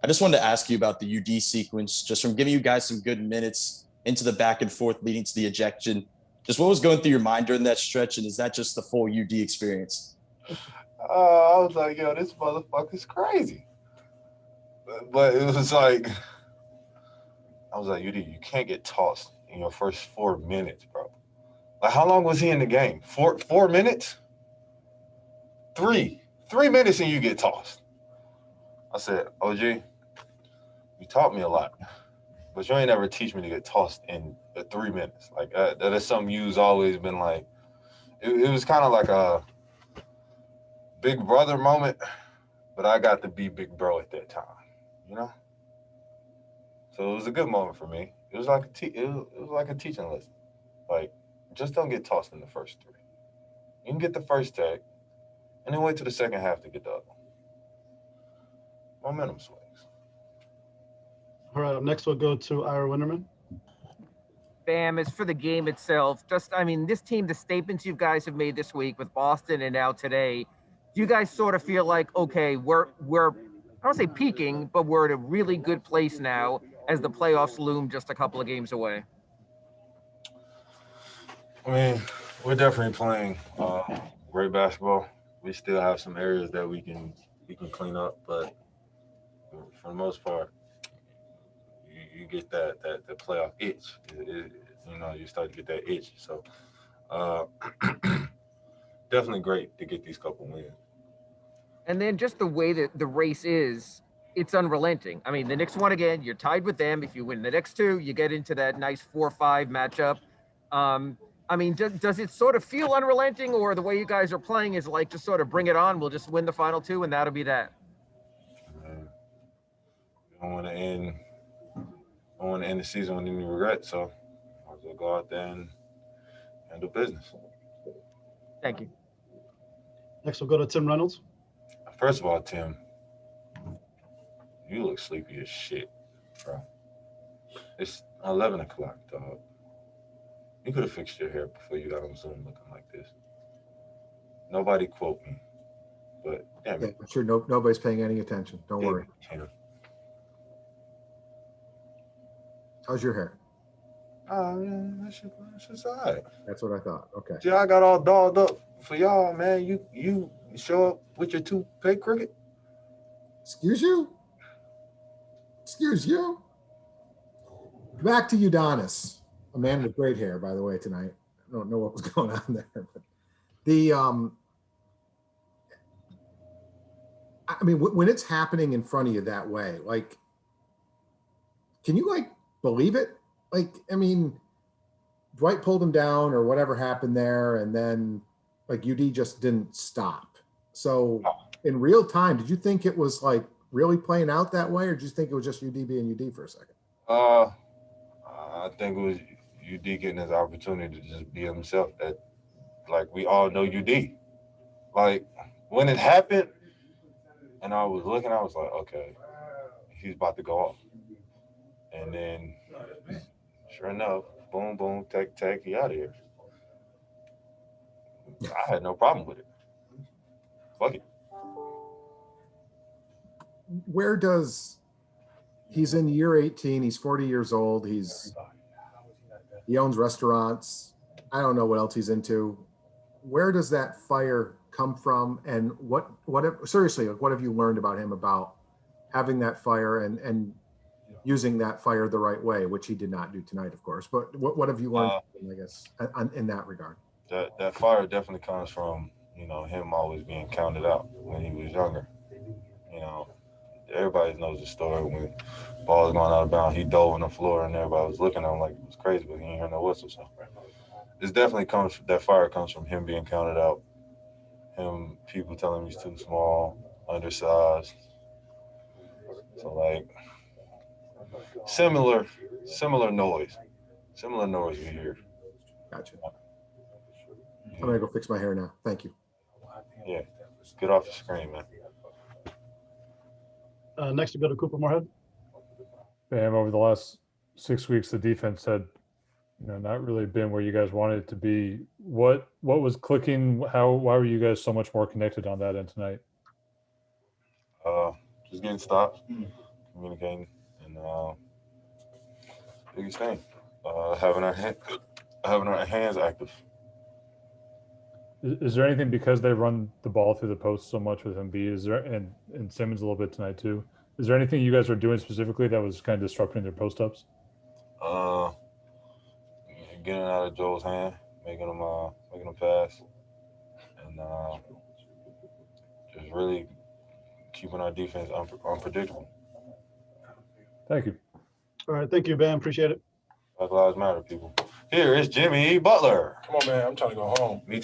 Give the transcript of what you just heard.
I just wanted to ask you about the UD sequence, just from giving you guys some good minutes into the back and forth leading to the ejection. Just what was going through your mind during that stretch, and is that just the full UD experience? I was like, yo, this motherfucker's crazy. But it was like, I was like, UD, you can't get tossed in your first 4 minutes, bro. Like, how long was he in the game? 4 minutes? 3 minutes and you get tossed. I said, OG, you taught me a lot, but you ain't ever teach me to get tossed in 3 minutes. Like, that is something you's always been like. It was kind of like a big brother moment, but I got to be big bro at that time, you know? So it was a good moment for me. It was like it was like a teaching lesson. Like, just don't get tossed in the first three. You can get the first tag, and then wait till the second half to get the other one. Momentum swings. All right, next we'll go to Ira Winterman. Bam, as for the game itself, this team, the statements you guys have made this week with Boston and now today, do you guys sort of feel like, okay, we're I don't say peaking, but we're at a really good place now as the playoffs loom just a couple of games away? I mean, we're definitely playing great basketball. We still have some areas that we can clean up, but for the most part, you get that playoff itch. You start to get that itch. So definitely great to get these couple wins. And then just the way that the race is, it's unrelenting. I mean, the Knicks won again. You're tied with them. If you win the next two, you get into that nice 4-5 matchup. Does it sort of feel unrelenting, or the way you guys are playing is like just sort of bring it on? We'll just win the final two, and that'll be that. I want to end the season with any regret, so I'll just go out there and handle business. Thank you. Next, we'll go to Tim Reynolds. First of all, Tim, you look sleepy as shit, bro. It's 11 o'clock, dog. You could have fixed your hair before you got on Zoom looking like this. Nobody quote me, but damn it. I'm sure nobody's paying any attention. Don't worry. Tim. How's your hair? That shit's all right. That's what I thought. Okay. See, I got all dolled up for y'all, man. You show up with your toupee cricket? Excuse you? Excuse you? Back to Udonis, a man with great hair, by the way, tonight. I don't know what was going on there, but when it's happening in front of you that way, like, can you believe it? Dwight pulled him down or whatever happened there, and then UD just didn't stop. So in real time, did you think it was really playing out that way, or did you think it was just UD being UD for a second? I think it was UD getting his opportunity to just be himself. That, we all know UD. When it happened, and I was looking, I was like, okay, he's about to go off. And then, sure enough, boom, boom, tag, he out of here. I had no problem with it. Fuck it. Where does he's in year 18? He's 40 years old. He owns restaurants. I don't know what else he's into. Where does that fire come from? And what have you learned about him, about having that fire and using that fire the right way, which he did not do tonight, of course. But what have you learned, I guess, in that regard? That fire definitely comes from, him always being counted out when he was younger. Everybody knows the story when ball was going out of bounds, he dove on the floor and everybody was looking at him like it was crazy, but he didn't hear no whistle. So that fire comes from him being counted out, people telling him he's too small, undersized. So similar noise you hear. Gotcha. I'm gonna go fix my hair now. Thank you. Yeah, get off the screen, man. Next, we go to Cooper Moorhead. Bam, over the last 6 weeks, the defense had, not really been where you guys wanted it to be. What was clicking? Why were you guys so much more connected on that end tonight? Just getting stops. communicating, and biggest thing, having our hands active. Is there anything, because they run the ball through the post so much with Embiid, is there, and Simmons a little bit tonight too, is there anything you guys are doing specifically that was kind of disrupting their post ups? Getting out of Joel's hand, making him pass, and just really keeping our defense unpredictable. Thank you. All right, thank you, Bam. Appreciate it. Black Lives Matter, people. Here is Jimmy Butler. Come on, man. I'm trying to go home. Me too.